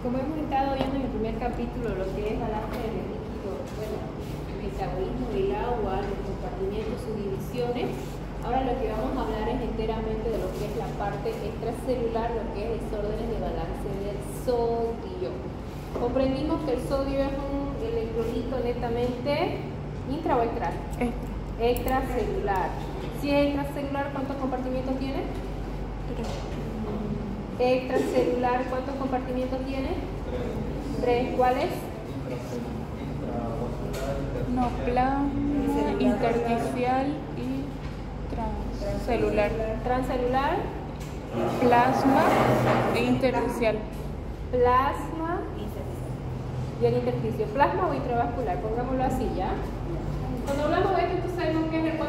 Como hemos estado viendo en el primer capítulo lo que es balance del líquido, bueno, el metabolismo del agua, los compartimientos, sus divisiones, ahora lo que vamos a hablar es enteramente de lo que es la parte extracelular, lo que es desórdenes de balance del sodio. Comprendimos que el sodio es un electrolito netamente intra o extra. Extracelular. Si es extracelular, ¿cuántos compartimientos tiene? Extracelular, ¿cuántos compartimientos tiene? Tres. ¿Cuáles? No, intersticial y transcelular. Transcelular, Plasma e intersticial. plasma y el intersticio. Plasma o intravascular, pongámoslo así ya. Cuando hablamos de esto, entonces sabemos que es el 4%,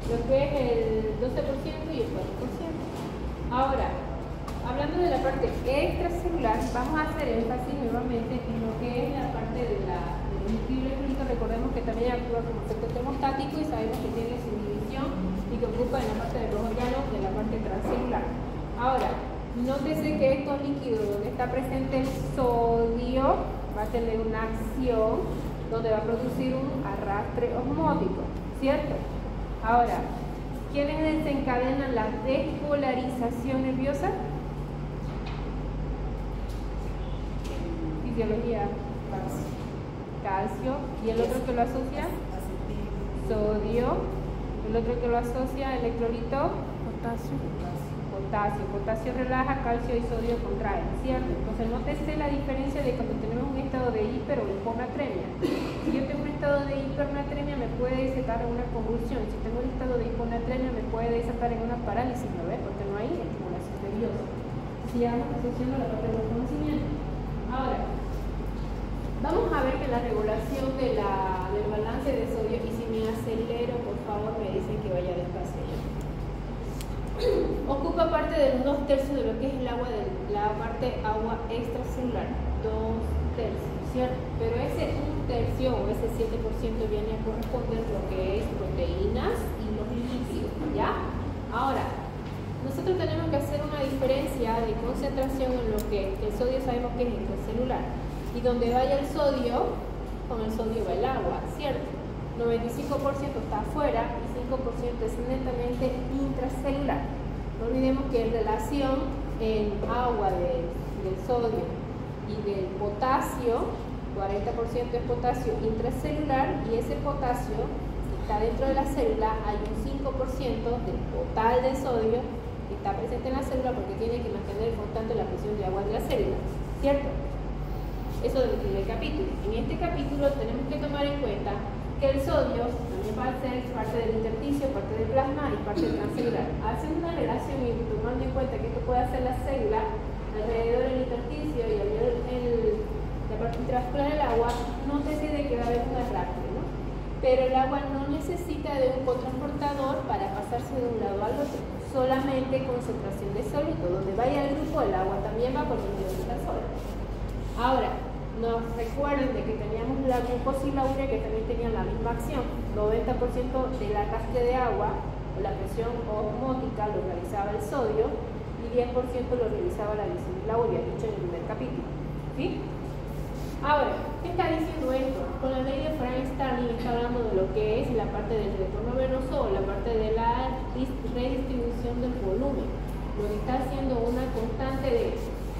lo que es el 12% y el 4%. Ahora, hablando de la parte extracelular, vamos a hacer énfasis nuevamente en lo que es la parte del líquido electrólico. Recordemos que también actúa como efecto termostático y sabemos que tiene su división y que ocupa en la parte de los órganos de la parte transcelular. Ahora, nótese que estos líquidos donde está presente el sodio va a tener una acción donde va a producir un arrastre osmótico, ¿cierto? Ahora, ¿quiénes desencadenan la despolarización nerviosa? Fisiología. Calcio. ¿Y el otro que lo asocia? Sodio. El otro que lo asocia, electrolito. Potasio relaja, calcio y sodio contraen, ¿cierto? Entonces nótese la diferencia de cuando tenemos un estado de hiper o hiponatremia. Si yo tengo un estado de hipernatremia me puede desatar en una convulsión. Si tengo un estado de hiponatremia me puede desatar en una parálisis, ¿no ves? Porque no hay estimulación nerviosa. Si ya vamos asociando la parte del conocimiento. Ahora, vamos a ver que la regulación del balance de sodio, y si me acelero, por favor, me dicen que vaya despacio ya. Ocupa parte de 2/3 de lo que es el agua, de la parte agua extracelular, 2/3, ¿cierto? Pero ese 1/3 o ese 7% viene a corresponder lo que es proteínas y los lípidos, ¿ya? Ahora, nosotros tenemos que hacer una diferencia de concentración en lo que el sodio sabemos que es extracelular, y donde vaya el sodio, con el sodio va el agua, ¿cierto? 95% está afuera y 5% es netamente intracelular. No olvidemos que en relación en agua del sodio y del potasio, 40% es potasio intracelular, y ese potasio que está dentro de la célula, hay un 5% del total de sodio que está presente en la célula porque tiene que mantener constante la presión de agua de la célula, ¿cierto? Eso es el capítulo. En este capítulo tenemos que tomar en cuenta que el sodio también va a ser parte del intersticio, parte del plasma y parte del transcelular. Haciendo una relación y tomando en cuenta que esto puede hacer la célula alrededor del intersticio y alrededor de la parte intravascular del agua, no te de que va a haber un arrastre, ¿no? Pero el agua no necesita de un cotransportador para pasarse de un lado al otro, solamente concentración de sólido. Donde vaya el grupo, el agua también va por medio de la sola. Ahora, nos recuerden de que teníamos la glucosa y la urea que también tenían la misma acción. 90% del arrastre de agua o la presión osmótica lo realizaba el sodio y 10% lo realizaba la glicina y la urea, dicho en el primer capítulo. ¿Sí? Ahora, ¿qué está diciendo esto? Con la ley de Frank-Starling está hablando de lo que es la parte del retorno venoso o la parte de la redistribución del volumen. Lo que está haciendo una constante de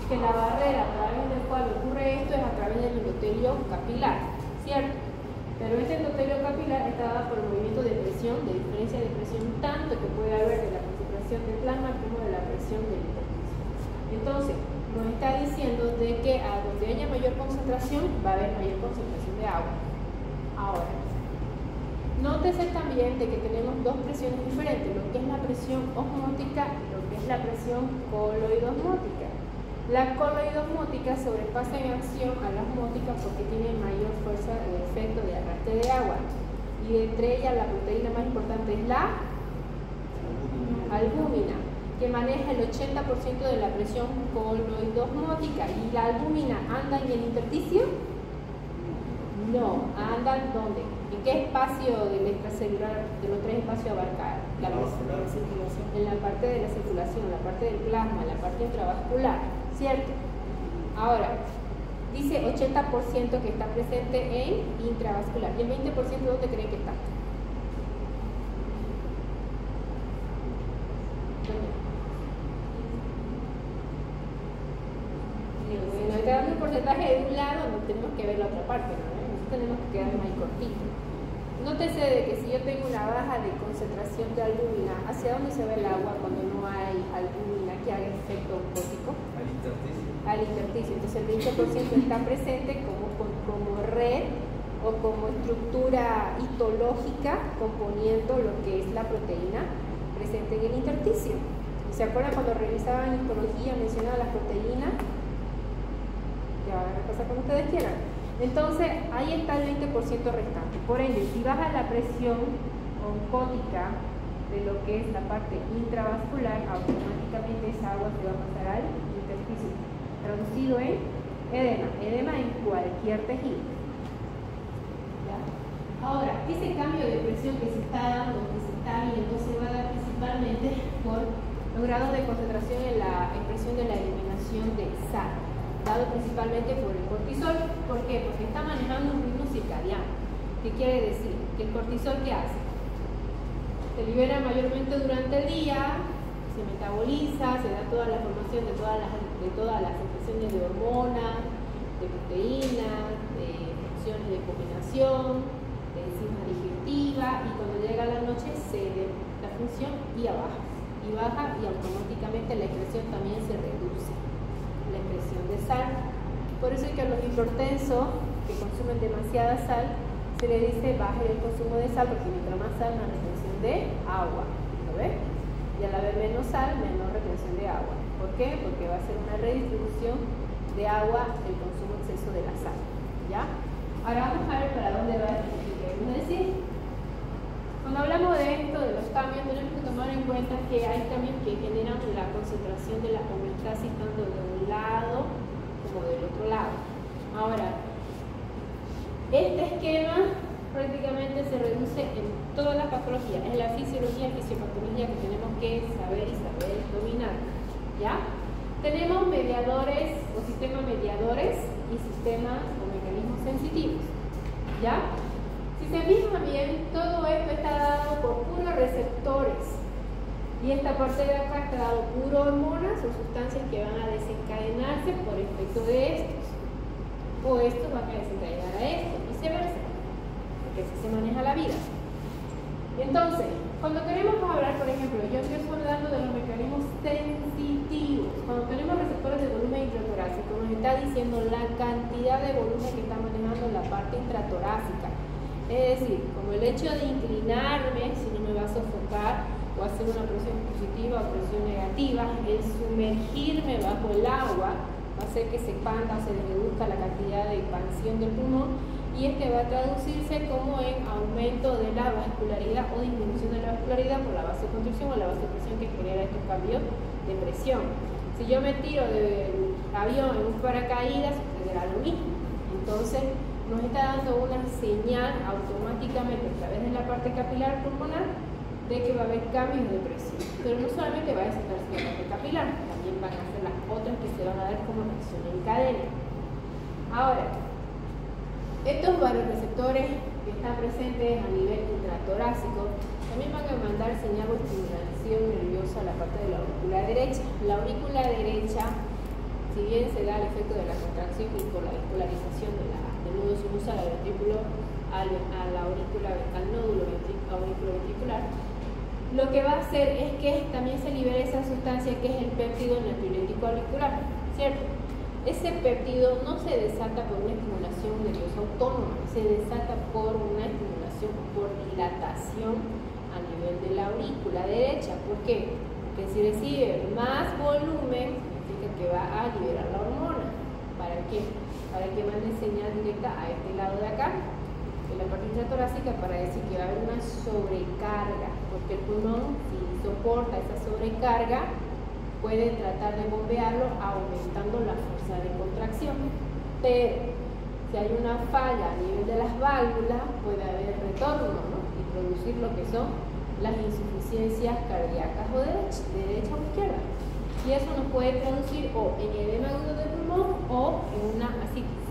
que la barrera a través del cual ocurre esto es a través del endotelio capilar, ¿cierto? Pero este endotelio capilar está dado por el movimiento de presión, de diferencia de presión, tanto que puede haber de la concentración del plasma como de la presión del intersticio. Entonces, nos está diciendo de que a donde haya mayor concentración va a haber mayor concentración de agua. Ahora, nótese también de que tenemos dos presiones diferentes, lo que es la presión osmótica y lo que es la presión coloidosmótica. La coloidosmótica sobrepasa en acción a la osmótica porque tiene mayor fuerza de efecto de arrastre de agua. Y entre ellas la proteína más importante es la albúmina, que maneja el 80% de la presión coloidosmótica. ¿Y la albúmina anda en el intersticio? No, anda ¿dónde? ¿En qué espacio del extracelular de los tres espacios abarca la presión? En la parte de la circulación, la parte del plasma, la parte intravascular, ¿cierto? Ahora, dice 80% que está presente en intravascular. ¿Y el 20% dónde creen que está? Bueno, hay que darle un porcentaje de un lado, no tenemos que ver la otra parte, ¿no? Nosotros tenemos que quedarnos ahí cortito. Nótese de que si yo tengo una baja de concentración de albúmina, ¿hacia dónde se va el agua cuando no hay albúmina que haga efecto oncótico? Al intersticio. Al intersticio. Entonces el 20% está presente como red o como estructura histológica componiendo lo que es la proteína presente en el intersticio. ¿Se acuerdan cuando revisaban histología, mencionaban las proteínas? Ya van a repasar como ustedes quieran. Entonces, ahí está el 20% restante. Por ende, si baja la presión oncótica de lo que es la parte intravascular, automáticamente esa agua se va a pasar al intersticio, traducido en edema. Edema en cualquier tejido. ¿Ya? Ahora, ese cambio de presión que se está dando, que se está viendo, se va a dar principalmente por los grados de concentración en la expresión de la eliminación de sal, dado principalmente por el cortisol. ¿Por qué? Porque está manejando un ritmo circadiano. ¿Qué quiere decir? Que el cortisol, ¿qué hace? Se libera mayormente durante el día, se metaboliza, se da toda la formación de todas las secreciones de hormonas, de proteínas, de funciones de combinación, de enzimas digestivas, y cuando llega la noche cede la función y baja y automáticamente la excreción también se reduce, la excreción de sal. Por eso es que a los hipertensos que consumen demasiada sal se le dice baje el consumo de sal, porque mientras más sal, más retención de agua, ¿lo ves? Y al haber menos sal, menor retención de agua. ¿Por qué? Porque va a ser una redistribución de agua el consumo exceso de la sal, ¿ya? Ahora vamos a ver para dónde va esto que queremos decir. Cuando hablamos de esto, de los cambios, tenemos que tomar en cuenta que hay cambios que generan la concentración de la homeostasis tanto de un lado como del otro lado. Ahora, este esquema prácticamente se reduce en todas las patologías, en la fisiología y fisiopatología que tenemos que saber y saber dominar, ¿ya? Tenemos mediadores o sistemas mediadores y sistemas o mecanismos sensitivos, ¿ya? Si se fijan bien, todo esto está dado por puros receptores y esta parte de acá está dado puro hormonas o sustancias que van a desencadenarse por efecto de estos, o estos van a desencadenar a estos, viceversa, porque así se maneja la vida. Entonces, cuando queremos hablar, por ejemplo, yo empiezo hablando de los mecanismos sensitivos. Cuando tenemos receptores de volumen intratorácico, nos está diciendo la cantidad de volumen que está manejando la parte intratorácica. Es decir, como el hecho de inclinarme, si no me va a sofocar, o hacer una presión positiva o presión negativa, el sumergirme bajo el agua va a hacer que se expanda, se reduzca la cantidad de expansión del pulmón, y este va a traducirse como en aumento de la vascularidad o disminución de la vascularidad por la vasoconstricción o la vasopresión que genera estos cambios de presión. Si yo me tiro del avión en un paracaídas, sucederá lo mismo. Entonces, nos está dando una señal automáticamente a través de la parte capilar pulmonar de que va a haber cambios de presión. Pero no solamente va a desatarse la parte capilar, también van a ser las otras que se van a dar como reacción en cadena. Ahora, estos vasoreceptores que están presentes a nivel intratorácico también van a mandar señal o estimulación nerviosa a la parte de la aurícula derecha. La aurícula derecha, si bien se da el efecto de la contracción y por la despolarización del nudo sinusal al ventrículo, al nódulo auriculoventricular, lo que va a hacer es que también se libere esa sustancia que es el péptido natriurético auricular, ¿cierto? Ese péptido no se desata por una estimulación nerviosa autónoma, se desata por una estimulación por dilatación a nivel de la aurícula derecha. ¿Por qué? Porque si recibe más volumen, significa que va a liberar la hormona. ¿Para qué? Para que mande señal directa a este lado de acá, en la parte intratorácica, para decir que va a haber una sobrecarga, porque el pulmón, si soporta esa sobrecarga, puede tratar de bombearlo aumentando la fuerza de contracción. Pero si hay una falla a nivel de las válvulas, puede haber retorno, ¿no? Y producir lo que son las insuficiencias cardíacas o de derecha o izquierda. Y eso nos puede traducir o en edema agudo del pulmón o en una ascitis.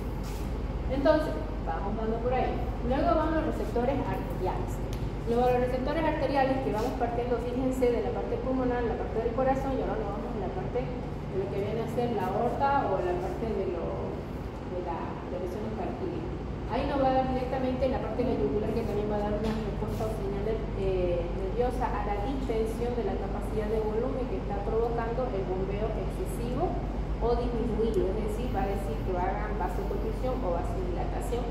Entonces, vamos dando por ahí. Luego van los receptores arteriales. Luego los receptores arteriales que vamos partiendo, fíjense, de la parte pulmonar, la parte del corazón, y ahora nos vamos a la parte de lo que viene a ser la aorta o la parte de la lesiones cartílagos. Ahí nos va a dar directamente la parte de la yugular, que también va a dar una respuesta o señal nerviosa a la distensión de la capacidad de volumen que está provocando el bombeo excesivo o disminuido, es decir, va a decir que hagan vasoconstricción o vasodilatación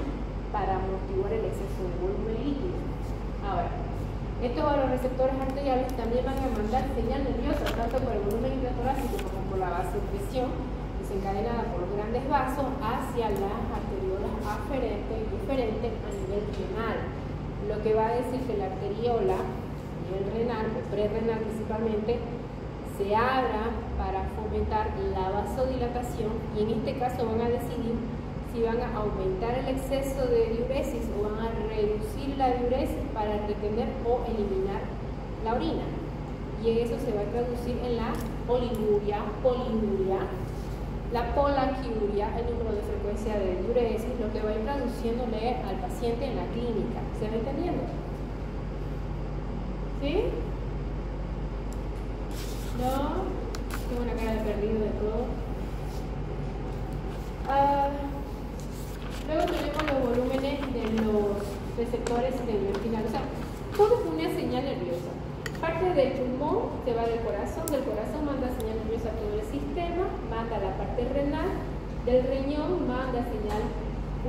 para amortiguar el exceso de volumen líquido. Ahora, estos receptores arteriales también van a mandar señal nerviosa tanto por el volumen intratorácico como por la vasopresión desencadenada por los grandes vasos hacia las arteriolas aferentes y diferentes a nivel renal, lo que va a decir que la arteriola a nivel renal o prerrenal principalmente se abra para fomentar la vasodilatación, y en este caso van a decidir si van a aumentar el exceso de diuresis o van a reducir la diuresis para retener o eliminar la orina, y en eso se va a traducir en la polinuria, la polaquiuria, el número de frecuencia de diuresis, lo que va a ir traduciéndole al paciente en la clínica. ¿Se va entendiendo? ¿Sí? ¿No? Tengo una cara de perdido de todo. Luego tenemos los volúmenes de los receptores neurofinales. O sea, todo es una señal nerviosa. Parte del pulmón se va del corazón manda señal nerviosa a todo el sistema, manda a la parte renal, del riñón manda señal,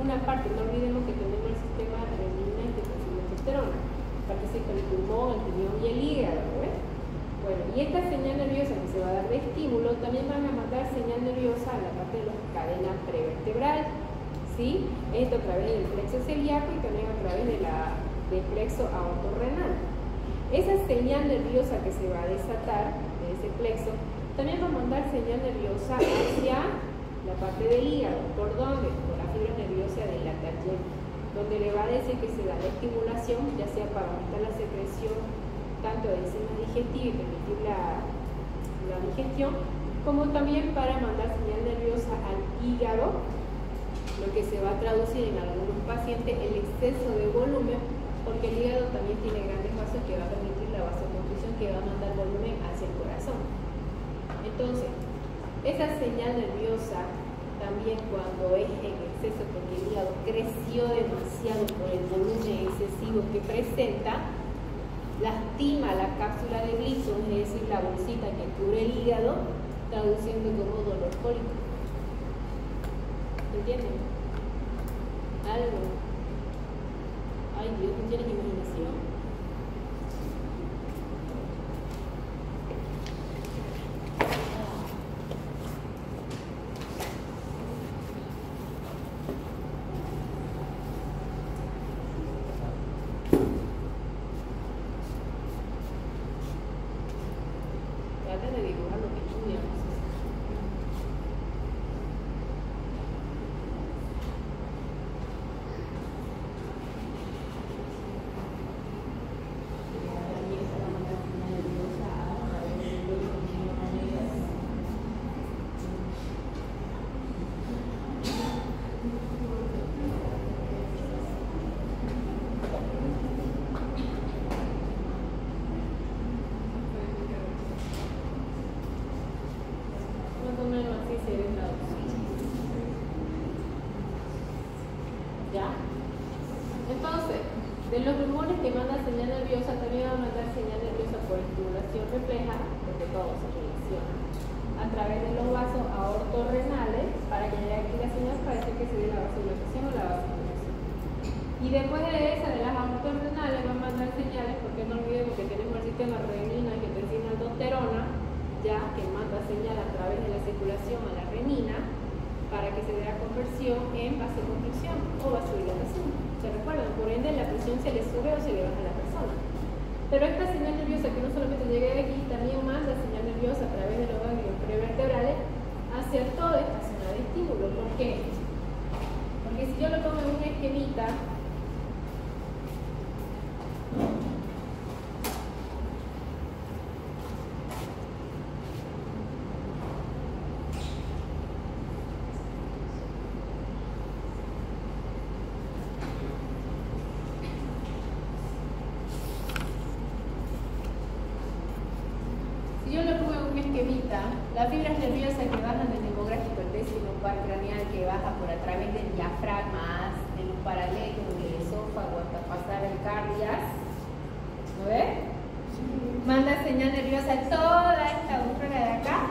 una parte, no olvidemos que tenemos el sistema renina y testosterona, participa el pulmón, el riñón y el hígado, ¿ves? Bueno, y esta señal nerviosa que se va a dar de estímulo, también van a mandar señal nerviosa a la parte de la cadena prevertebral, ¿sí? Esto a través del plexo celíaco y también a través del plexo aortorrenal. Esa señal nerviosa que se va a desatar de ese plexo también va a mandar señal nerviosa hacia la parte del hígado. ¿Por dónde? Por la fibra nerviosa de la Target, donde le va a decir que se da la estimulación, ya sea para aumentar la secreción tanto de enzimas digestivas y permitir la digestión, como también para mandar señal nerviosa al hígado, lo que se va a traducir en algunos pacientes el exceso de volumen, porque el hígado también tiene grandes vasos que va a permitir la vasoconstricción que va a mandar volumen hacia el corazón. Entonces, esa señal nerviosa también cuando es en exceso, porque el hígado creció demasiado por el volumen excesivo que presenta, lastima la cápsula de Gleason, es decir, la bolsita que cubre el hígado, traduciendo como dolor cólico. ¿Entienden? Algo. Ay Dios, ¿no tienes imaginación? Traten de dibujar lo que estudiamos. ¿Ya? Entonces, de los pulmones que mandan señal nerviosa, también van a mandar señal nerviosa por estimulación refleja, porque todo se relaciona, a través de los vasos aortorrenales, para que llegue aquí la señal para hacer que se dé la vasodilatación o la vasoconstricción. Y después de esa, de las aortorrenales, van a mandar señales, porque no olvidemos que tenemos el sistema renina y angiotensina aldosterona, ya que manda señal a través de la circulación a la renina, para que se dé la conversión en vasoconstricción o vasodilatación. ¿Se recuerdan? Por ende, la presión se le sube o se le baja a la persona. Pero esta señal nerviosa que no solamente llega de aquí, también manda señal nerviosa a través de los ganglios prevertebrales hacia toda esta zona de estímulo. ¿Por qué? Porque si yo lo pongo en un esquemita, ahorita, las fibras nerviosas que bajan del demográfico, el décimo par craneal que baja por a través del diafragma, de los paralelos del esófago hasta pasar el cardias, ¿no ves? Manda señal nerviosa a toda esta úlcera de acá.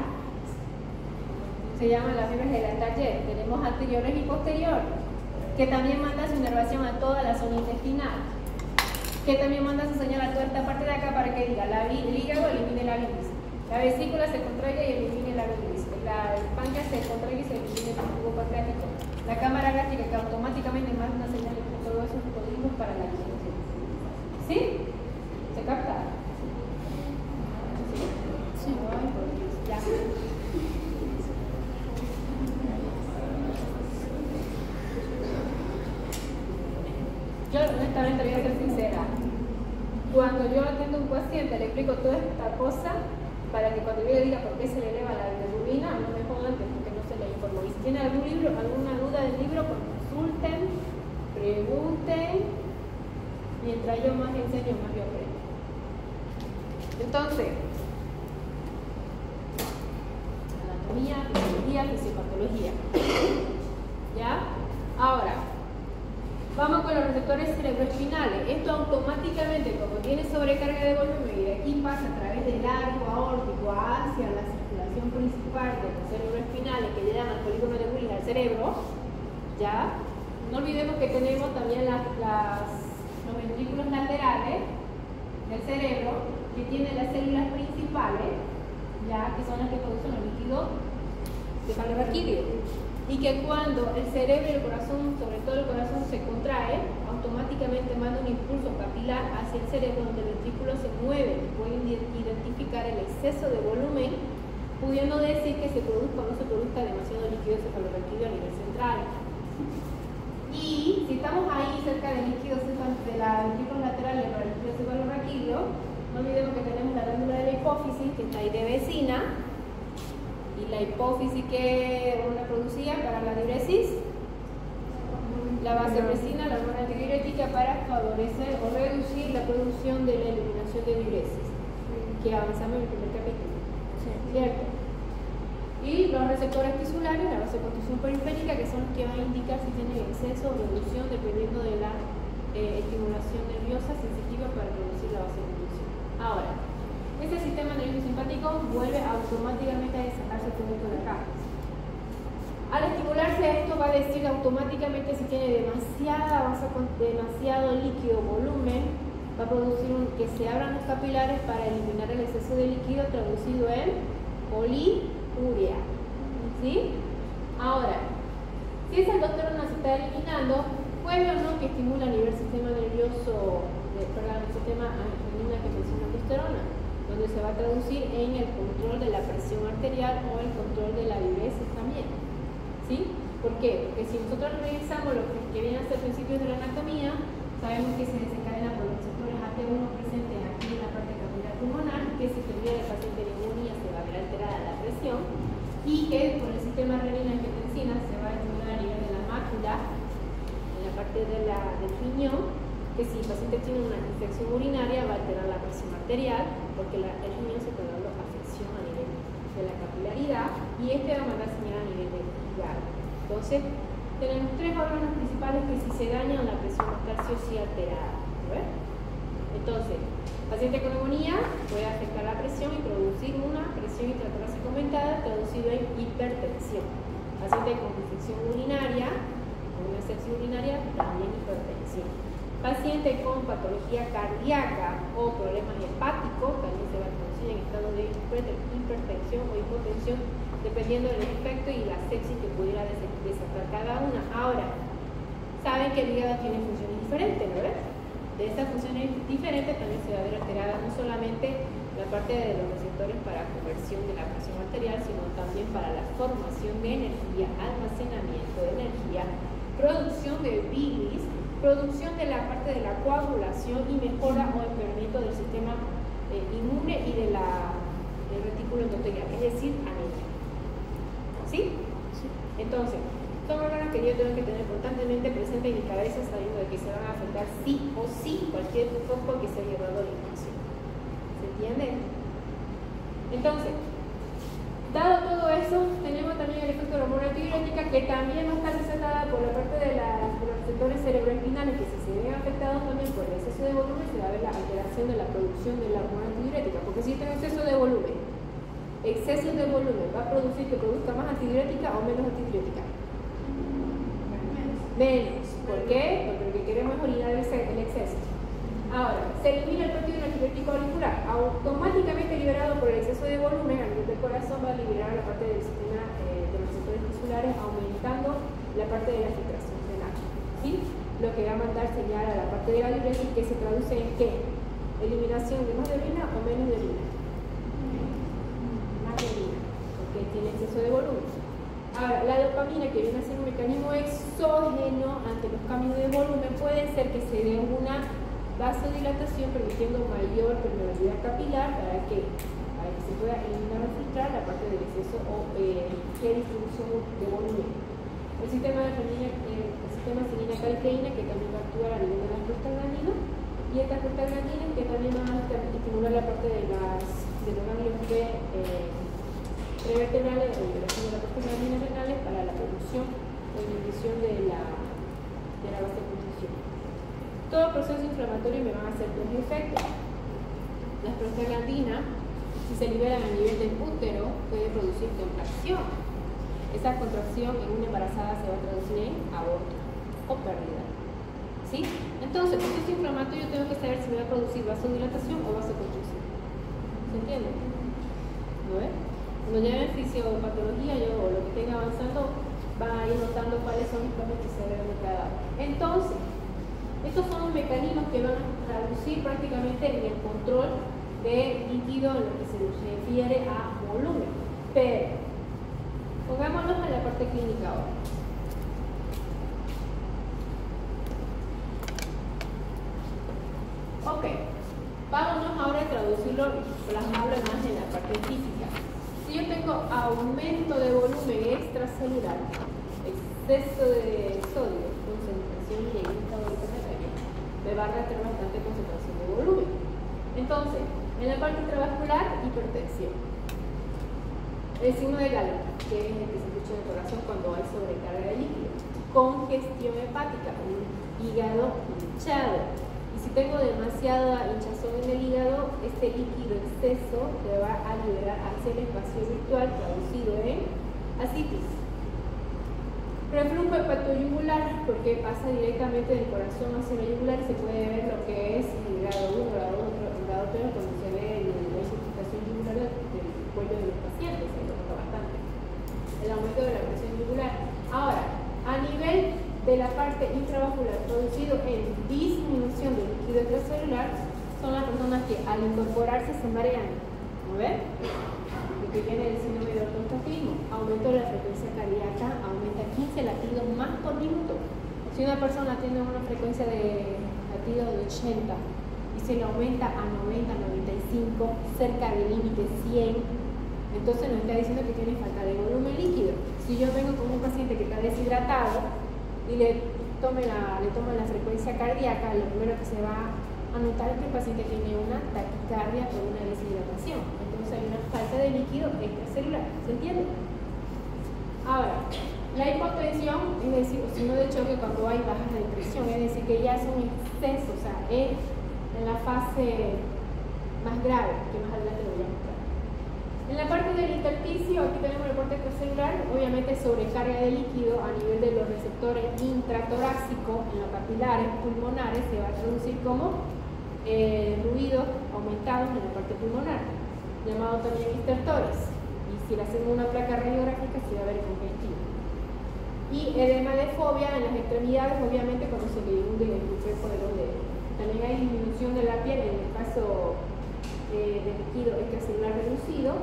Se llaman las fibras de la taller. Tenemos anteriores y posteriores, que también manda su inervación a toda la zona intestinal, que también manda su señal a toda esta parte de acá para que diga, el hígado elimine la bilis, la vesícula se contraiga y elimine la bilis, el páncreas se contraiga y se elimine el jugo pancreático, la cámara gástrica que automáticamente manda una señal de todos esos códigos para la digestión. ¿Sí? ¿Se capta? Sí. Ay, por Dios, ya. Yo honestamente voy a ser sincera. Cuando yo atiendo a un paciente, le explico toda esta cosa para que cuando yo le diga por qué se le eleva la bilirrubina, no me jodan porque no se le informó. Y si tiene algún libro, alguna duda del libro, consulten, pregunten. Mientras yo más enseño, más yo aprendo. Entonces, anatomía, fisiología, fisiopatología. ¿Ya? Ahora, vamos con los receptores cerebroespinales. Esto automáticamente, como tiene sobrecarga de volumen y de aquí pasa a través del arco aórtico hacia la circulación principal de los cerebroespinales que llegan al polígono de Willis al cerebro, ¿ya? No olvidemos que tenemos también los ventrículos laterales del cerebro que tienen las células principales, ¿ya? Que son las que producen los líquidos cefalorraquídeos. Y que cuando el cerebro y el corazón, sobre todo el corazón, se contrae, automáticamente manda un impulso capilar hacia el cerebro donde el ventrículo se mueve y pueden identificar el exceso de volumen, pudiendo decir que se produzca o no se produzca demasiado líquido cefalorraquídeo a nivel central. Y si estamos ahí cerca del líquido de la ventrículos laterales para el líquido cefalorraquídeo, no olvidemos que tenemos la glándula de la hipófisis, que está ahí de vecina. Y la hipófisis que hormona producida para la diuresis, la vasopresina, la hormona antidiurética para favorecer o reducir la producción de la eliminación de diuresis, que avanzamos en el primer capítulo, ¿cierto? Y los receptores tisulares, la vasoconstricción periférica, que son los que van a indicar si tienen exceso o reducción dependiendo de la estimulación nerviosa sensitiva para reducir la vasoconstricción. Ahora, este sistema nervioso simpático vuelve automáticamente a desatarse todo esto de acá. Al estimularse esto va a decir automáticamente si tiene demasiado líquido volumen, va a producir que se abran los capilares para eliminar el exceso de líquido traducido en poliuria. ¿Sí? Ahora, si esa aldosterona se está eliminando, puede o no que estimula a nivel sistema nervioso, el sistema angiolina que menciona aldosterona, donde se va a traducir en el control de la presión arterial o el control de la diuresis también. ¿Sí? ¿Por qué? Porque si nosotros revisamos lo que viene a ser principios de la anatomía, sabemos que se desencadena por los receptores AT1 presentes aquí en la parte capilar pulmonar, que si tuviera el paciente neumonía se va a ver alterada la presión, y que por el sistema renina-angiotensina se va a estimular a nivel de la mácula, en la parte del riñón, que si el paciente tiene una infección urinaria va a alterar la presión arterial porque el riñón se está dando afección a nivel de la capilaridad y este va a mandar señal a nivel del hígado. Entonces, tenemos tres órganos principales que si se dañan la presión va a estar sí o sí alterada. ¿Ves? Entonces, paciente con neumonía puede afectar la presión y producir una presión intratorácica aumentada traducido en hipertensión. Paciente con infección urinaria, con una sepsis urinaria, también hipertensión. Paciente con patología cardíaca o problemas hepáticos también se va a traducir en estado de hipertensión o hipotensión dependiendo del efecto y la sepsis que pudiera desatar cada una. Ahora, saben que el hígado tiene funciones diferentes, ¿verdad? De estas funciones diferentes también se va a ver alterada no solamente la parte de los receptores para conversión de la presión arterial, sino también para la formación de energía, almacenamiento de energía, producción de bilis, producción de la parte de la coagulación y mejora o empeoramiento del sistema inmune y del retículo endotelial, es decir, anemia. ¿Sí? Sí. Entonces, son órganos que yo tengo que tener constantemente presente en mi cabeza sabiendo de que se van a afectar sí o sí cualquier foco que se haya dado la infección. ¿Se entiende? Entonces, que también va a estar resaltada por la parte de los receptores cerebroespinales, que si se ven afectados también por el exceso de volumen, se va a ver la alteración de la producción de la hormona antidiurética, porque si tengo exceso de volumen va a producir que produzca más antidiurética o menos antidiurética. Menos. ¿Por qué? Porque lo que queremos es eliminar el exceso. Ahora, se elimina el péptido natriurético auricular, automáticamente liberado por el exceso de volumen a nivel del corazón, va a liberar la parte del sistema de los receptores tisulares, aumentando la parte de la filtración renal, ¿sí? Lo que va a mandar señal a la parte de la diuresis, que se traduce en ¿qué? Eliminación de más de orina o menos de orina. Más de orina, porque tiene exceso de volumen. Ahora, la dopamina, que viene a ser un mecanismo exógeno ante los cambios de volumen, puede ser que se dé una vasodilatación permitiendo mayor permeabilidad capilar para que se pueda eliminar o filtrar la parte del exceso o distribución de volumen. El sistema adenina-calikeína, que también va a actuar a nivel de las prostaglandinas, y estas prostaglandinas que también van a estimular la parte de los ganglios prevertebrales, la liberación de las prostaglandinas renales para la producción o inhibición de la vasoconstricción. Todo proceso inflamatorio me van a hacer dos efectos. Las prostaglandinas, si se liberan a nivel del útero, puede producir contracción. Esa contracción en una embarazada se va a traducir en aborto o pérdida. ¿Sí? Entonces, el proceso inflamatorio tengo que saber si me va a producir vasodilatación o vasoconstricción. ¿Se entiende? ¿No ves? Cuando lleve en fisiopatología, yo lo que tenga avanzando, van a ir notando cuáles son los cambios que se deben de cada uno. Entonces, estos son los mecanismos que van a traducir prácticamente en el control de líquido en lo que se refiere a volumen. Pero, pongámonos en la parte clínica ahora. Ok, vámonos ahora a traducirlo y plasmarlo más en la parte física. Si yo tengo aumento de volumen extracelular, exceso de sodio, concentración y me va a arrastrar bastante concentración de volumen. Entonces, en la parte intravascular, hipertensión. El signo de Galo, que es el que se escucha en el corazón cuando hay sobrecarga de líquido. Congestión hepática, un hígado hinchado. Y si tengo demasiada hinchazón en el hígado, este líquido exceso se va a liberar hacia el espacio virtual, traducido en ascitis. Reflujo hepatoyugular, porque pasa directamente del corazón hacia la yugular y se puede ver lo que es el grado 1, grado 2, grado 3, cuando se ve la circulación yugular del cuello de los pacientes, se nota bastante. El aumento de la presión yugular. Ahora, a nivel de la parte intravascular, producido en disminución del líquido extracelular, son las personas que al incorporarse se marean. ¿No ven? Que viene el síndrome de ortostatismo, aumento de la frecuencia cardíaca, aumenta 15 latidos más por minuto. Si una persona tiene una frecuencia de latido de 80 y se le aumenta a 90, 95, cerca del límite 100, entonces nos está diciendo que tiene falta de volumen líquido. Si yo vengo con un paciente que está deshidratado y le tomo la frecuencia cardíaca, lo primero que se va a notar es que el paciente tiene una taquicardia por una deshidratación. Hay una falta de líquido extracelular, ¿se entiende? Ahora, la hipotensión, es decir, signo de choque cuando hay bajas de presión, es decir, que ya es un exceso, o sea, es en la fase más grave, que más adelante lo voy a mostrar. En la parte del intersticio, aquí tenemos la parte extracelular, obviamente sobrecarga de líquido a nivel de los receptores intratorácicos, en los capilares pulmonares, se va a traducir como ruidos aumentados en la parte pulmonar, llamado también estertores, y si le hacemos una placa radiográfica se va a ver congestivo. Y edema de fobia en las extremidades, obviamente cuando se le hunde el cuerpo de los dedos. También hay disminución de la piel en el caso de líquido extracelular reducido,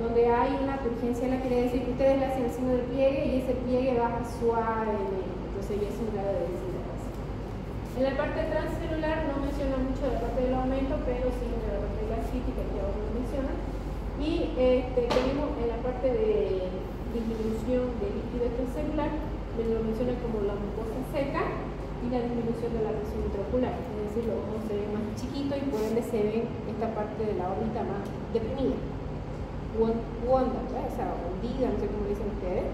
donde hay una turgencia, la quiere decir que ustedes le hacen el signo del pliegue y ese pliegue baja suavemente, entonces ya es un grado de deshidratación. En la parte transcelular no menciona mucho la parte del aumento, pero sí en la parte de la cítica que ahora lo menciona. Y tenemos en la parte de disminución de líquido extracelular, me lo menciona como la mucosa seca y la disminución de la presión intraocular, es decir, los ojos se ven más chiquitos y por ende se ven esta parte de la órbita más deprimida, o onda, o sea, hundida, no sé cómo dicen ustedes.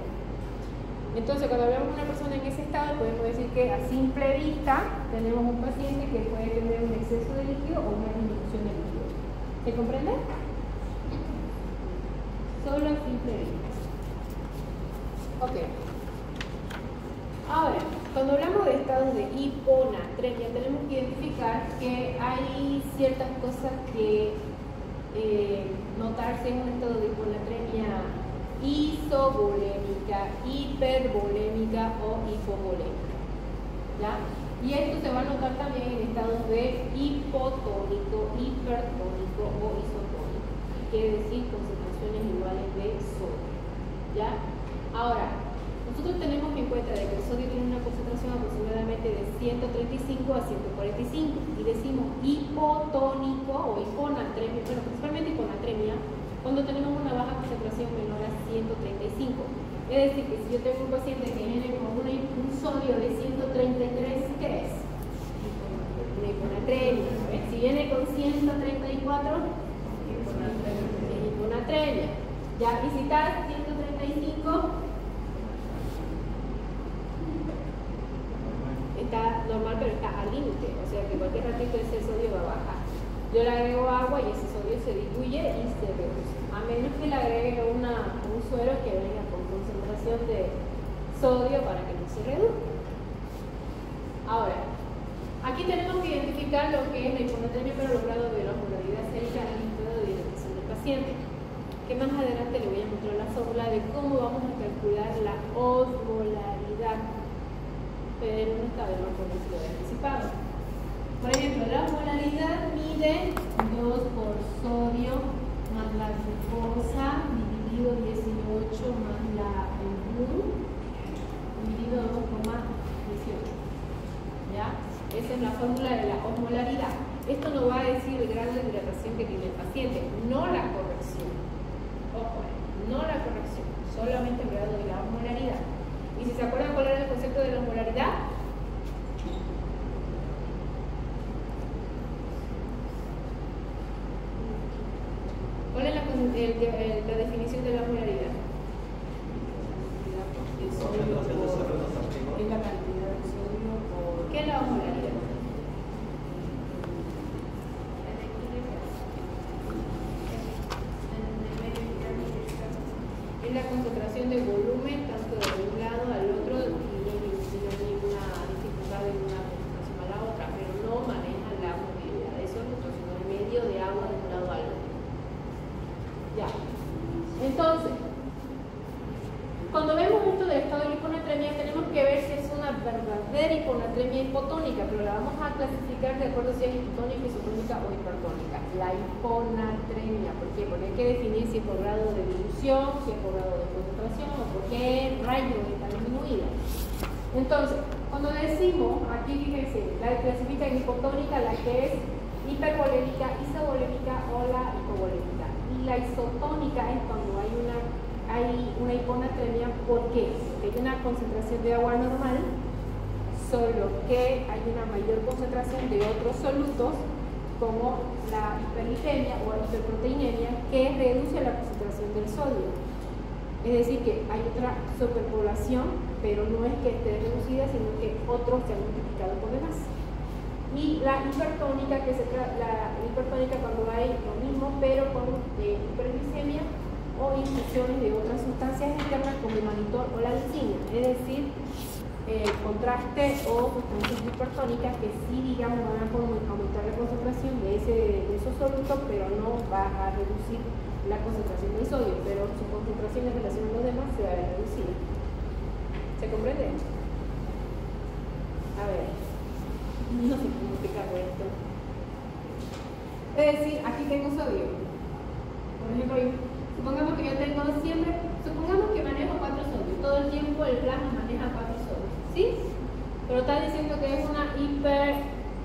Entonces, cuando hablamos de una persona en ese estado, podemos decir que a simple vista tenemos un paciente que puede tener un exceso de líquido o una disminución de líquido. ¿Se comprende? Solo a simple vista. Ok. Ahora, cuando hablamos de estados de hiponatremia, tenemos que identificar que hay ciertas cosas que notarse en un estado de hiponatremia isovolémica, hipervolémica o hipovolémica. ¿Ya? Y esto se va a notar también en estados de hipotónico, hipertónico o isotónico. Quiere decir concentraciones iguales de sodio. ¿Ya? Ahora, nosotros tenemos en cuenta de que el sodio tiene una concentración aproximadamente de 135 a 145 y decimos hipotónico o hiponatremia, bueno, principalmente hiponatremia, cuando tenemos una baja concentración menor a 135. Es decir, que si yo tengo un paciente que viene con un sodio de 133, ¿qué es? Una hiponatremia. ¿Ves? Si viene con 134, es hiponatremia. Ya, y si está 135, está normal, pero está al límite, o sea que cualquier ratito ese sodio va a bajar. Yo le agrego agua y ese sodio se diluye y se reduce, a menos que le agregue un suero que venga con concentración de sodio para que no se reduzca. Ahora, aquí tenemos que identificar lo que es la hiponatremia para los grados de la osmolaridad sérica en el estado de hidratación del paciente, que más adelante le voy a mostrar la fórmula de cómo vamos a calcular la osmolaridad, pero no sabemos por si lo he anticipado. Por ejemplo, la osmolaridad mide 2 por sodio más la glucosa dividido 18 más la U dividido 2,18. ¿Ya? Esa es la fórmula de la osmolaridad. Esto nos va a decir el grado de hidratación que tiene el paciente, no la corrección. Ojo, no la corrección, solamente el grado de la osmolaridad. ¿Y si se acuerdan cuál era el concepto de la osmolaridad? ¿Cuál es la definición de la osmolaridad? Es la cantidad de sodio por... ¿Qué es la osmolaridad? Es la concentración de volumen tanto de un lado al otro y no hay ninguna dificultad en una concentración a la otra, pero no manejan la movilidad de solutos, sino el medio de agua de un lado al otro. Ya. Entonces, cuando vemos esto del estado de hiponatremia, tenemos que ver si es una verdadera hiponatremia hipotónica, pero la vamos a clasificar de acuerdo si es hipotónica, isotónica o hipertónica. La hiponatremia, ¿por qué? Porque hay que definir si es por grado de dilución, si es por grado de concentración o por qué rayo está disminuida. Entonces, cuando decimos, aquí fíjense, la clasifica en hipotónica, la que es hipervolémica, isovolémica o la hipovolémica. Y la isotónica es cuando hay una hiponatremia. ¿Por qué? Porque hay una concentración de agua normal, solo que hay una mayor concentración de otros solutos, como la hiperglicemia o la hiperproteinemia, que reduce la concentración del sodio. Es decir, que hay otra superpoblación, pero no es que esté reducida, sino que otros se han multiplicado por demás. Y la hipertónica, que es la hipertónica cuando hay lo mismo, pero con hiperglicemia o infusiones de otras sustancias externas como el mannitol o la lisina, es decir, contraste o sustancias hipertónicas que sí, digamos, van a aumentar la concentración de esos solutos, pero no va a reducir la concentración del sodio, pero su concentración en relación a los demás se va a reducir. ¿Se comprende? A ver, no sé cómo explicar esto. Es decir, aquí tengo sodio. Por ejemplo, supongamos que yo tengo siempre, supongamos que manejo 4 sodios. Todo el tiempo el plasma maneja 4 sodios. ¿Sí? Pero está diciendo que es una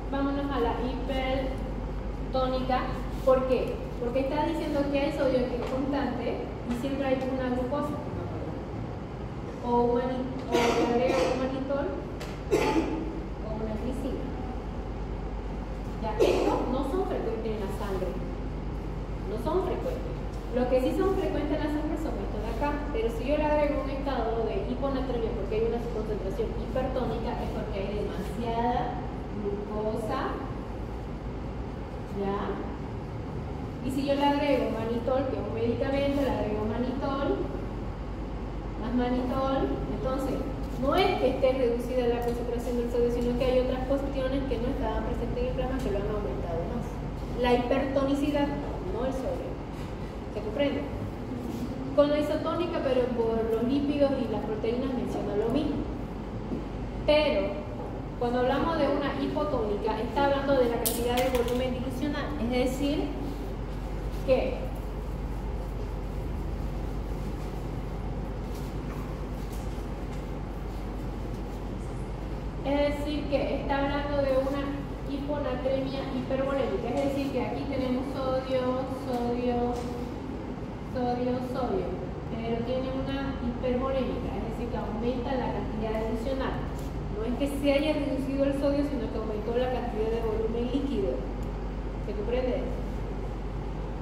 vámonos a la hipertónica. ¿Por qué? Porque está diciendo que hay sodio que es constante y siempre hay una glucosa. O le agrego un mannitol o una glicina. Ya, estos no son frecuentes en la sangre. No son frecuentes. Lo que sí son frecuentes en la sangre son estos de acá, pero pero si yo le agrego un estado de hiponatremia porque hay una concentración hipertónica, es porque hay demasiada glucosa, ¿ya? Y si yo le agrego manitol, que es un medicamento, le agrego manitol, más manitol, entonces no es que esté reducida la concentración del sodio, sino que hay otras cuestiones que no estaban presentes en el plasma que lo han aumentado más. La hipertonicidad, no el sodio. ¿Se comprende? Con la isotónica, pero por los lípidos y las proteínas menciona lo mismo. Pero cuando hablamos de una hipotónica, está hablando de la cantidad de volumen dilucional, es decir, que está hablando de una hiponatremia hipervolémica, es decir, que aquí tenemos sodio, pero tiene una hipervolémica, es decir, que aumenta la cantidad adicional. No es que se haya reducido el sodio, sino que aumentó la cantidad de volumen líquido. ¿Se comprende?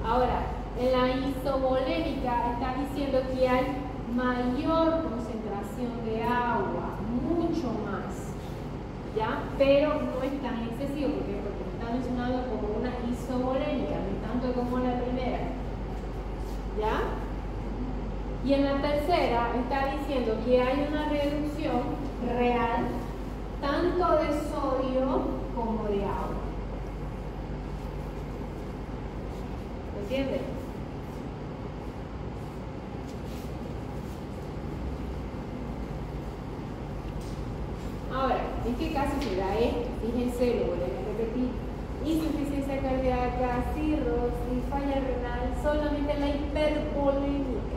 Ahora, en la isovolémica está diciendo que hay mayor concentración de agua, mucho más, ¿ya? Pero no es tan excesivo, porque está mencionado como una isovolémica, no tanto como la primera, ¿ya? Y en la tercera está diciendo que hay una reducción real tanto de sodio como de agua. ¿Entiendes? Ahora, ¿en qué caso se da esto? Fíjense, lo voy a repetir. Insuficiencia cardíaca, cirrosis, falla renal, solamente la hipervolémica.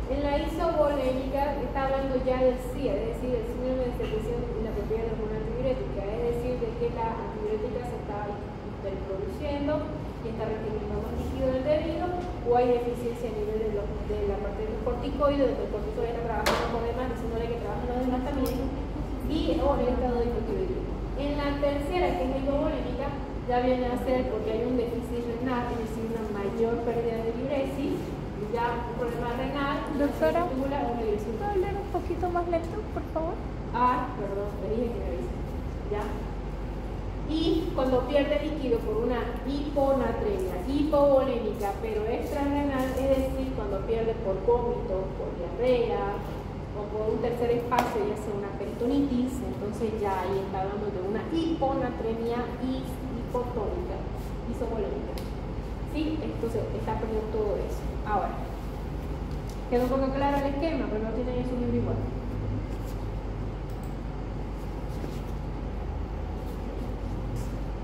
En la isovolémica está hablando ya del SIA, es decir, el síndrome de secreción inapropiada de hormona antidiurética, es decir, de que la antidiurética se está hiperproduciendo y está reteniendo más líquido del debido, o hay deficiencia a nivel de la parte de los corticoides, de que el cortisol está trabajando por demás, diciéndole que trabajan los demás también, y o el estado de hipotiroidismo. En la tercera, que es la hipovolémica, ya viene a ser porque hay un déficit renal, es decir, una mayor pérdida de diuresis, ya un problema renal. Doctora, ¿puedo hablar un poquito más lento, por favor? Perdón, te dije que me avise. ¿Ya? Y cuando pierde líquido por una hiponatremia, hipovolémica, pero extrarrenal, es decir, cuando pierde por vómito, por diarrea o por un tercer espacio, ya sea una peritonitis, entonces ya ahí está hablando de una hiponatremia hipotónica, isovolémica. ¿Sí? Entonces está perdiendo todo eso. Ahora, quedó un poco claro el esquema, pero no tienen eso mismo igual.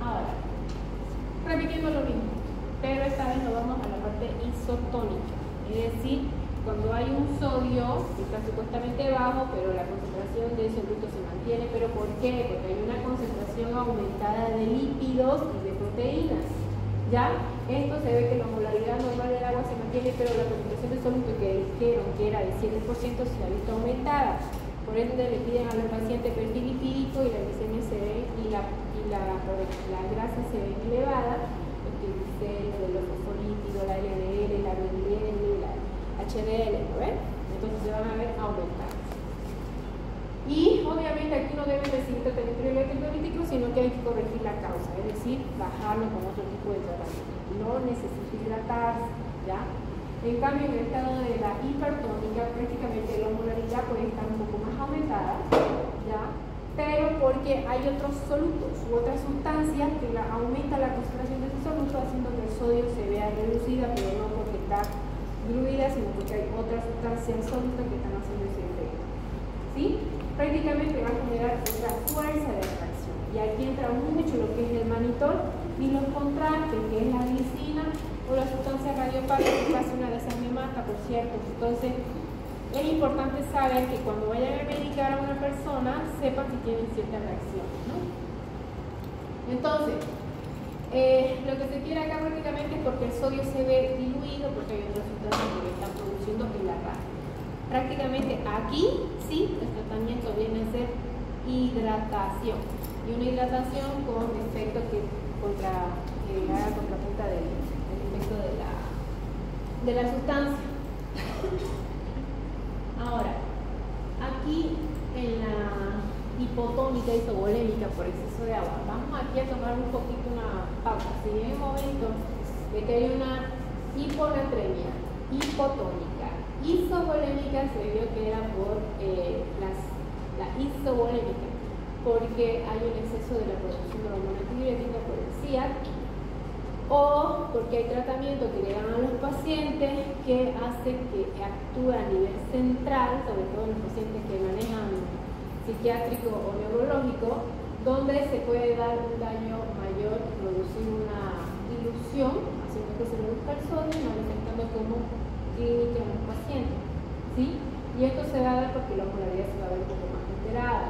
Ahora, repitiendo lo mismo, pero esta vez nos vamos a la parte isotónica, es decir, cuando hay un sodio que está supuestamente bajo, pero la concentración de soluto se mantiene. ¿Pero por qué? Porque hay una concentración aumentada de lípidos y de proteínas. ¿Ya? Esto se ve que la molaridad normal del agua se mantiene, pero la concentración de soluto que dijeron que era de 7% se ha visto aumentada. Por ende le piden al paciente perfil lipídico y la glicemia se ve y la grasa se ve elevada, los triglicéridos, los fosfolípidos, la LDL, la VDL, la HDL, ¿no ven? Entonces se van a ver aumentados. Y obviamente aquí no deben recibir tratamiento electrolítico, sino que hay que corregir la causa, es decir, bajarlo con otro tipo de tratamiento. No necesita hidratarse, ¿ya? En cambio, en el estado de la hipertónica, prácticamente la osmolaridad puede estar un poco más aumentada, ¿ya? Pero porque hay otros solutos u otras sustancias que aumenta la concentración de ese soluto, haciendo que el sodio se vea reducida, pero no porque está diluida, sino porque hay otras sustancias sólidas que están haciendo ese efecto. ¿Sí? Prácticamente va a generar otra fuerza de atracción. Y aquí entra mucho lo que es el manitol y los contrastes, que es la glicina o la sustancia radiopática, que casi una de esas me mata, por cierto. Entonces, es importante saber que cuando vayan a medicar a una persona, sepan que tienen cierta reacción, ¿no? Entonces, lo que se quiere acá prácticamente es porque el sodio se ve diluido, porque hay otras sustancias que lo están produciendo en la rata. Prácticamente aquí sí el tratamiento viene a ser hidratación, y una hidratación con efecto que haga contrapunta del efecto de la sustancia. aquí en la hipotónica isovolémica por exceso de agua. Vamos aquí a tomar un poquito una pausa. Si en el momento de que hay una hiponatremia hipotónica isovolémica, se vio que era por la isovolémica, porque hay un exceso de la producción de la hormona antidiurética por el CIAT, o porque hay tratamiento que le dan a los pacientes que hace que actúe a nivel central, sobre todo en los pacientes que manejan psiquiátrico o neurológico, donde se puede dar un daño mayor y producir una dilución, haciendo que se reduzca el sodio y manifestando como clínica en los pacientes, ¿sí? Y esto se va a dar porque la osmolaridad se va a ver un poco más alterada.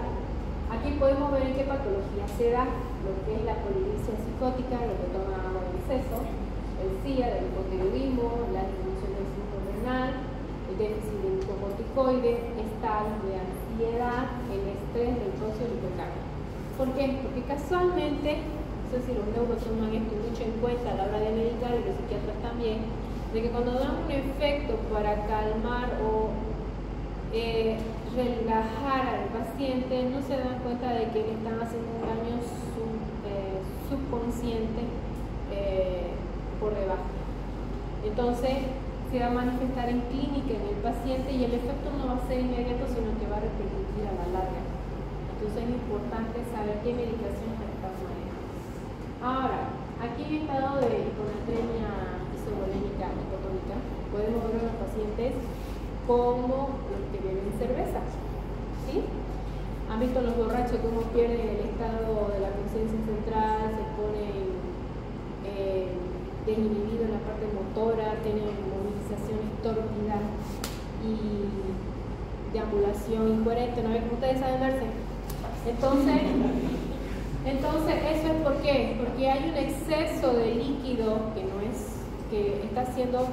Aquí podemos ver en qué patología se da lo que es la polidipsia psicótica, lo que toma agua en exceso, el CIA, el hipotiroidismo, la disminución del síndrome renal, el déficit de glucocorticoide, estados de ansiedad, el estrés, el neurocitosis, el hipercardio. ¿Por qué? Porque casualmente, no sé si los neuros toman esto mucho en cuenta a la hora de medicar y los psiquiatras también, de que cuando dan un efecto para calmar o relajar al paciente, no se dan cuenta de que le están haciendo un daño subconsciente por debajo. Entonces se va a manifestar en clínica en el paciente y el efecto no va a ser inmediato, sino que va a repercutir a la larga. Entonces es importante saber qué medicaciones estás manejando. Ahora, aquí en estado de hiponatremia isovolémica hipotónica, podemos ver a los pacientes como los que beben cerveza, ¿sí? Han visto los borrachos cómo pierden el estado de la conciencia central, se ponen desinhibidos en la parte motora, tienen movilizaciones tórpidas y deambulación incoherente, ¿no ven cómo ustedes saben verse? Entonces eso es ¿por qué? Porque hay un exceso de líquido que está haciendo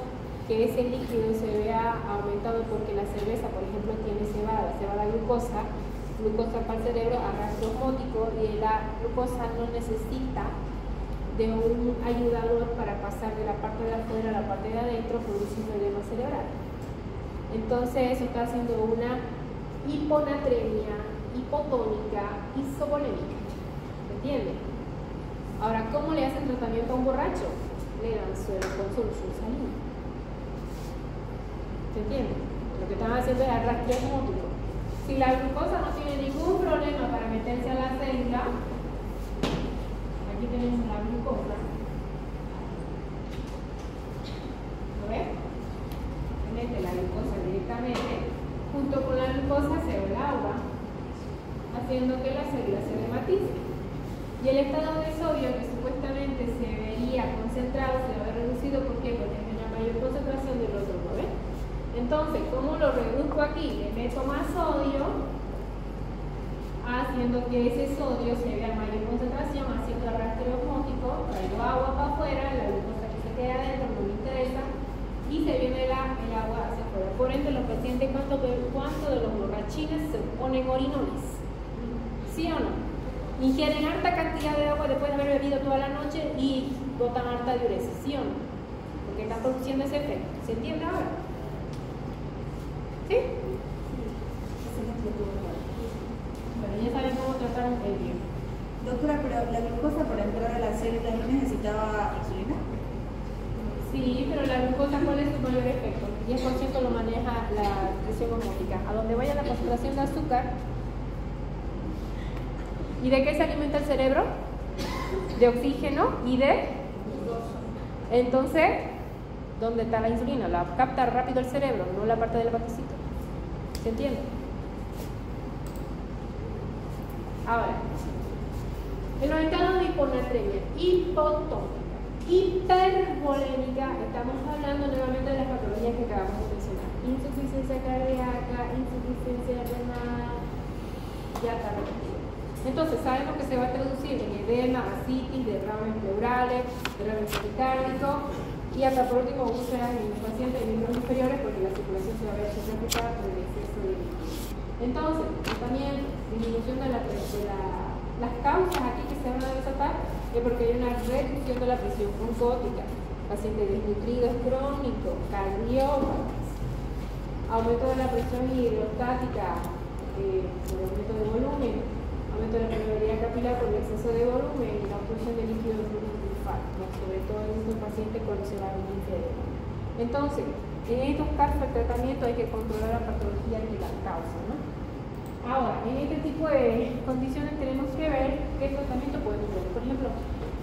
que ese líquido se vea aumentado, porque la cerveza, por ejemplo, tiene cebada glucosa para el cerebro, arrastre osmótico, y la glucosa no necesita de un ayudador para pasar de la parte de afuera a la parte de adentro, produciendo edema cerebral. Entonces eso está haciendo una hiponatremia hipotónica isovolémica. ¿Me entienden? Ahora, ¿cómo le hacen tratamiento a un borracho? Le dan suero con solución salina. ¿Se entiende? Lo que están haciendo es arrastre osmótico. Si la glucosa no tiene ningún problema para meterse a la célula, aquí tenemos la glucosa. ¿Lo ven? Se mete la glucosa directamente. Junto con la glucosa se va el agua, haciendo que la célula se rematice. Y el estado de sodio, que supuestamente se veía concentrado, se ve reducido. ¿Por qué? Porque hay una mayor concentración del otro, ¿no ven? Entonces, ¿cómo lo reduzco aquí? Le meto más sodio, haciendo que ese sodio se vea a mayor concentración, haciendo arrastre osmótico, traigo agua para afuera, la glucosa que se queda adentro no me interesa, y se viene el agua hacia afuera. Por ende, los pacientes, ¿cuánto de los borrachines se ponen orinones? ¿Sí o no? Ingieren harta cantidad de agua después de haber bebido toda la noche y botan harta diuresis, ¿sí o no? Porque están produciendo ese efecto. ¿Se entiende ahora? ¿Sí? Bueno, ya saben cómo tratar el bien. Doctora, pero la glucosa para entrar a la célula no necesitaba insulina. Sí, pero la glucosa, ¿cuál es su mayor efecto? 10% lo maneja la presión osmótica. A donde vaya la concentración de azúcar. ¿Y de qué se alimenta el cerebro? De oxígeno y de... Entonces, ¿dónde está la insulina? La capta rápido el cerebro, no la parte del vaquecito. ¿Se entiende? Ahora, en los estados de hiponatremia hipotónica, hipervolémica, estamos hablando nuevamente de las patologías que acabamos de mencionar. Insuficiencia cardíaca, insuficiencia renal, ya está repetido. Entonces sabemos que se va a traducir en edema, ascitis, derrames pleurales, derrames pericárdicos y hasta por último úlceras en los pacientes de miembros inferiores, porque la circulación se va a ver afectada por el exceso de líquido. Entonces, también disminución de las causas aquí que se van a desatar es porque hay una reducción de la presión oncótica, pacientes desnutridos crónicos, cardiópatas, aumento de la presión hidrostática por aumento de volumen, aumento de la permeabilidad capilar por el exceso de volumen y la obstrucción de líquido del infarto, sobre todo en estos pacientes cuando se va a un edema. Entonces, en estos casos de tratamiento hay que controlar la patología que la causa, ¿no? Ahora, en este tipo de condiciones tenemos que ver qué tratamiento podemos ver. Por ejemplo,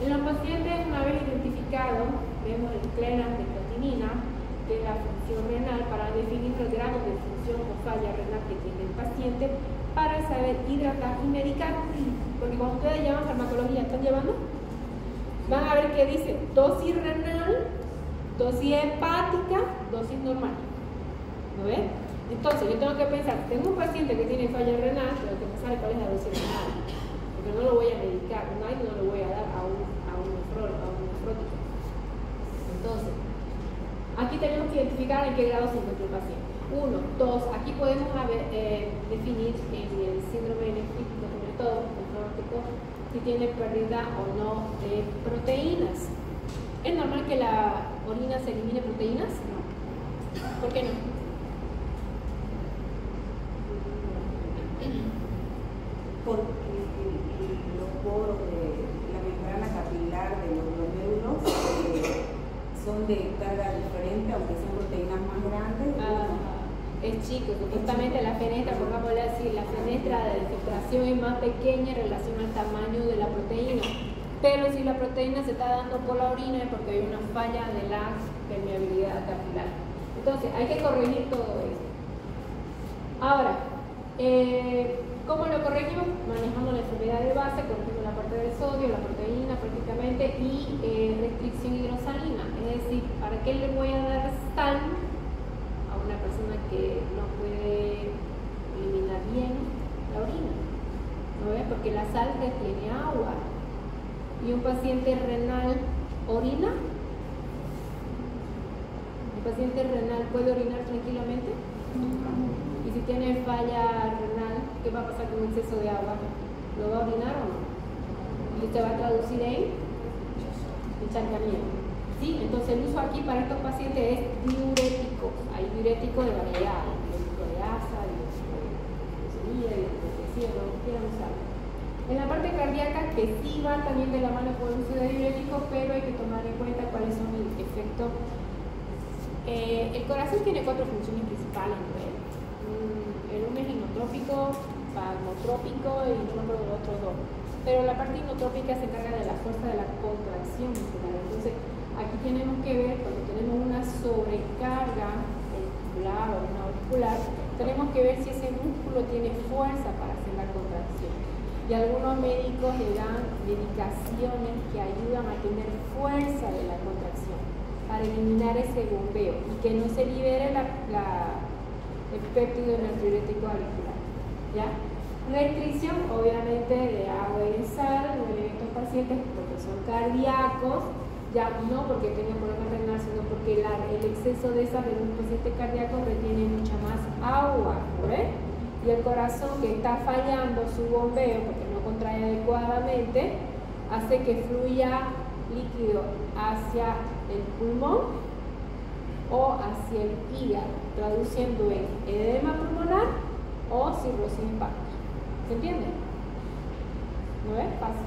en los pacientes, una vez identificado, vemos el clenas de creatinina, que es la función renal, para definir el grado de función o falla renal que tiene el paciente, para saber hidratar y medicar. Porque cuando ustedes llevan farmacología, ¿están llevando? Van a ver que dice dosis renal, dosis hepática, dosis normal. ¿No ven? Entonces, yo tengo que pensar, tengo un paciente que tiene falla renal, pero que no sabe cuál es la dosis renal, porque no lo voy a medicar, no lo voy a dar a un nefrótico. Entonces, aquí tenemos que identificar en qué grado se encuentra el paciente. 1, 2, aquí podemos definir en el síndrome nefrítico, sobre todo, nefrótico, si tiene pérdida o no de proteínas. ¿Es normal que la orina se elimine proteínas? No. ¿Por qué no? Porque los poros de la membrana capilar de los glomérulos son de carga diferente, aunque sean proteínas más grandes. Es chico, supuestamente la fenestra, pongámosle así, la fenestra de filtración es más pequeña en relación al tamaño de la proteína. Pero si la proteína se está dando por la orina es porque hay una falla de la permeabilidad capilar. Entonces, hay que corregir todo eso. Ahora, ¿cómo lo corregimos? Manejando la enfermedad de base, corrigiendo la parte del sodio, la proteína prácticamente y restricción hidrosalina. Es decir, ¿para qué le voy a dar sal a una persona que no puede eliminar bien la orina? ¿No ves? Porque la sal retiene agua. ¿Y un paciente renal orina? ¿Un paciente renal puede orinar tranquilamente? Y si tiene falla renal, ¿qué va a pasar con el exceso de agua? ¿Lo va a orinar o no? Y se va a traducir en encharcamiento. ¿Sí? Entonces el uso aquí para estos pacientes es diurético. Hay diurético de variedad, diurético de asa, diurético de semilla, diurético de cielo, lo que quieran usar. En la parte cardíaca, que sí va también de la mano por el uso de diuréticos, pero hay que tomar en cuenta cuáles son los efectos. El corazón tiene 4 funciones principales, ¿no? El uno es inotrópico, spasmotrópico y no me acuerdo los otros 2. Pero la parte inotrópica se encarga de la fuerza de la contracción muscular. Entonces, aquí tenemos que ver, cuando tenemos una sobrecarga muscular o una auricular, tenemos que ver si ese músculo tiene fuerza para hacer la contracción. Y algunos médicos le dan medicaciones que ayudan a tener fuerza de la contracción para eliminar ese bombeo y que no se libere el péptido natriurético auricular. ¿Ya? Restricción, obviamente, de agua y de sal en estos pacientes porque son cardíacos, ya no porque tengan problema renal, sino porque el exceso de sal en un paciente cardíaco retiene mucha más agua, ¿no ves? Y el corazón, que está fallando su bombeo porque no contrae adecuadamente, hace que fluya líquido hacia el pulmón o hacia el hígado, traduciendo en edema pulmonar o cirrosis hepática. ¿Se entiende? ¿No es fácil?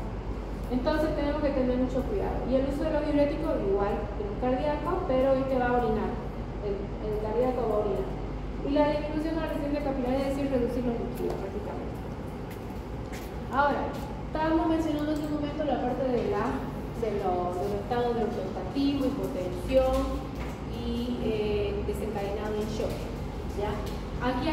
Entonces tenemos que tener mucho cuidado. Y el uso de los diuréticos igual en un cardíaco, pero este va a orinar. El cardíaco va a orinar. Y la disminución de la resistencia capilar es decir, reducir los líquidos prácticamente. Ahora, estábamos mencionando hace un momento la parte de los estados de oxidativo, hipotensión y desencadenado en shock. ¿Ya? Aquí